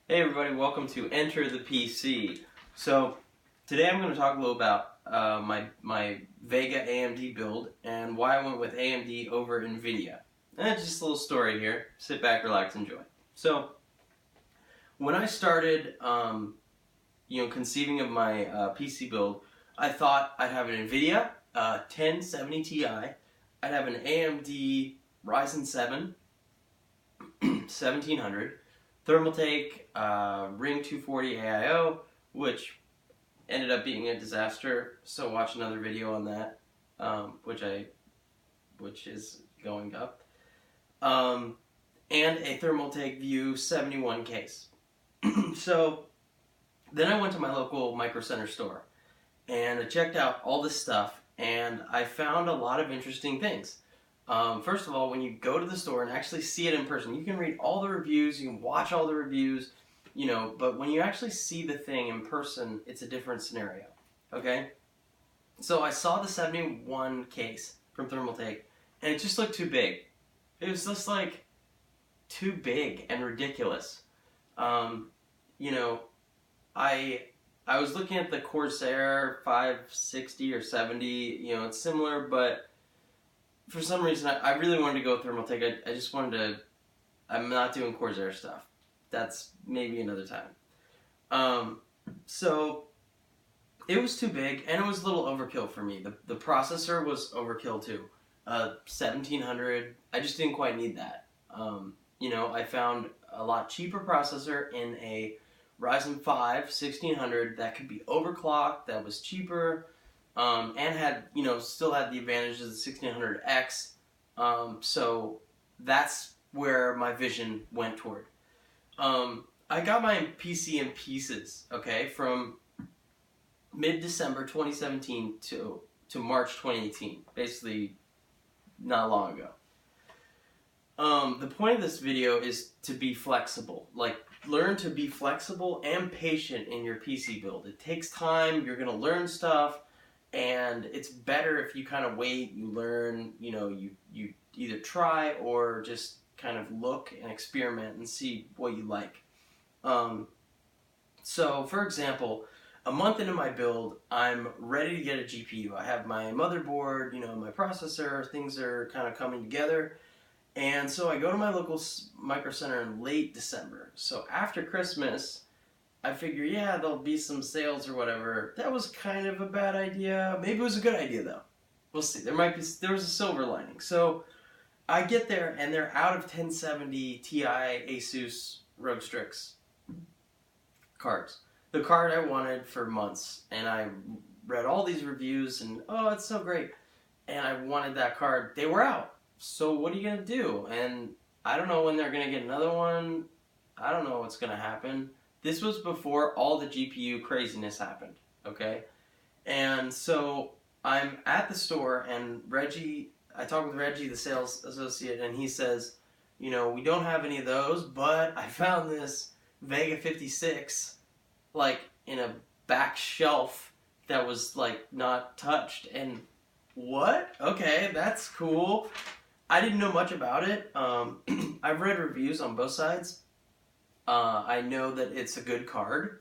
Hey everybody, welcome to Enter the PC. So today I'm going to talk a little about my Vega AMD build and why I went with AMD over Nvidia. And it's just a little story here. Sit back, relax, enjoy. So when I started, conceiving of my PC build, I thought I'd have an Nvidia 1070 Ti. I'd have an AMD Ryzen 7 1700. Thermaltake Ring 240 AIO, which ended up being a disaster. So watch another video on that, which is going up. And a Thermaltake View 71 case. So then I went to my local Micro Center store and I checked out all this stuff and I found a lot of interesting things. First of all, when you go to the store and actually see it in person, you can read all the reviews, you can watch all the reviews, but when you actually see the thing in person, it's a different scenario, okay? So I saw the 71 case from Thermaltake, and it just looked too big. It was just like too big and ridiculous. I was looking at the Corsair 560 or 70, it's similar, but for some reason, I really wanted to go Thermaltake. I just wanted to. I'm not doing Corsair stuff. That's maybe another time. So it was too big, and it was a little overkill for me. The processor was overkill too. 1700. I just didn't quite need that. I found a lot cheaper processor in a Ryzen 5 1600 that could be overclocked. That was cheaper. And had, still had the advantages of the 1600X. So that's where my vision went toward. I got my PC in pieces, okay, from mid-December 2017 to March 2018, basically not long ago. The point of this video is to be flexible. Like, learn to be flexible and patient in your PC build. It takes time, you're going to learn stuff. And it's better if you kind of wait, you learn, you either try or just kind of look and experiment and see what you like. So, for example, a month into my build, I'm ready to get a GPU. I have my motherboard, my processor, things are kind of coming together. And so I go to my local Micro Center in late December. So after Christmas, I figure, yeah, there'll be some sales or whatever. That was kind of a bad idea. Maybe it was a good idea, though. We'll see. There was a silver lining. So I get there, and they're out of 1070 Ti Asus ROG Strix cards. The card I wanted for months, and I read all these reviews, and oh, it's so great. And I wanted that card. They were out. So what are you going to do? And I don't know when they're going to get another one. I don't know what's going to happen. This was before all the GPU craziness happened, okay? And so I'm at the store, and I talk with Reggie, the sales associate, and he says, we don't have any of those, but I found this Vega 56, in a back shelf that was, not touched. And what? Okay, that's cool. I didn't know much about it. I've read reviews on both sides. I know that it's a good card,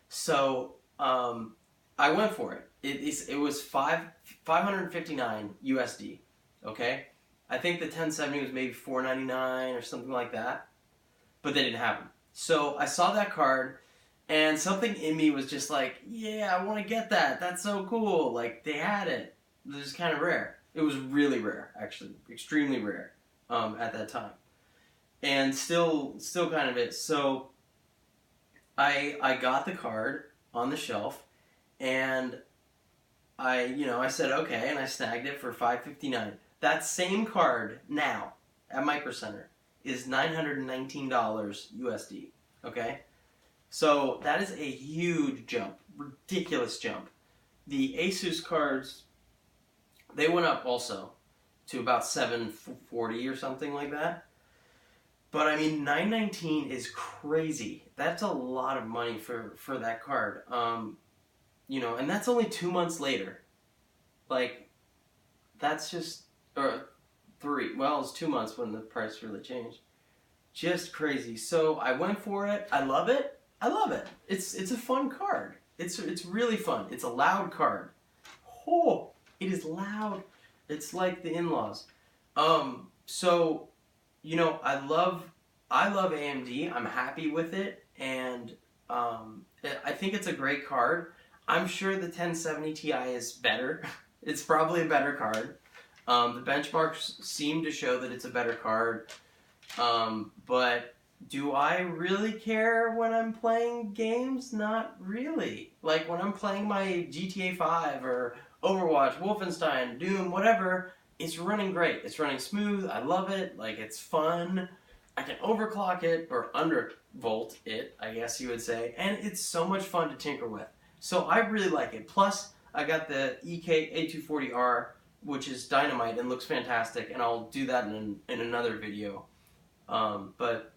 so I went for it. It was $559 USD. Okay, I think the 1070 was maybe $499 or something like that, but they didn't have them. So I saw that card, and something in me was just like, yeah, I want to get that. That's so cool. Like, they had it. It was kind of rare. It was really rare, actually, extremely rare at that time. And still kind of is. So I got the card on the shelf, and I said okay, and I snagged it for $559. That same card now at Micro Center is $919 USD. Okay, so that is a huge jump, ridiculous jump. The Asus cards, they went up also to about $740 or something like that. But I mean, $919 is crazy. That's a lot of money for that card. And that's only 2 months later. That's just, or 3. Well, it's 2 months when the price really changed. Just crazy. So I went for it. I love it. I love it. It's a fun card. It's really fun. It's a loud card. Oh, it is loud. It's like the in-laws. So, you know, I love AMD. I'm happy with it, and I think it's a great card. I'm sure the 1070 Ti is better. It's probably a better card. The benchmarks seem to show that it's a better card. But do I really care when I'm playing games? Not really. Like when I'm playing my GTA 5 or Overwatch, Wolfenstein, Doom, whatever, it's running great. It's running smooth. I love it. Like it's fun. I can overclock it or undervolt it, I guess you would say. And it's so much fun to tinker with. So I really like it. Plus, I got the EK A240R, which is dynamite and looks fantastic. And I'll do that in another video. But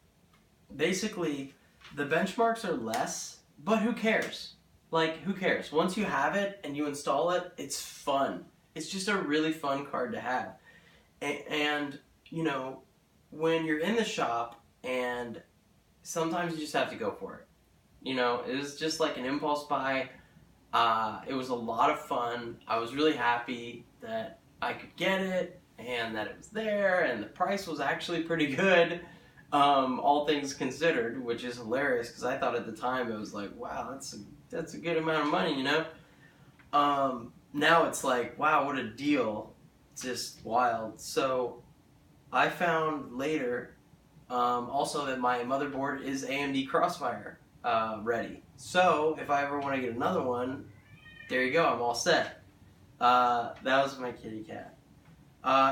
basically, the benchmarks are less, but who cares? Like, who cares? Once you have it and you install it, it's fun. It's just a really fun card to have. And you know, when you're in the shop and sometimes you just have to go for it. You know, it was just like an impulse buy. It was a lot of fun. I was really happy that I could get it and that it was there and the price was actually pretty good. All things considered, which is hilarious because I thought at the time it was like, wow, that's a good amount of money, you know. Now it's like, wow, what a deal, just wild. So I found later also that my motherboard is AMD Crossfire ready. So if I ever want to get another one, there you go, I'm all set. That was my kitty cat.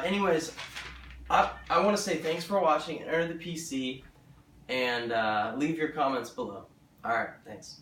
Anyways, I want to say thanks for watching. Enter the PC and leave your comments below. Alright, thanks.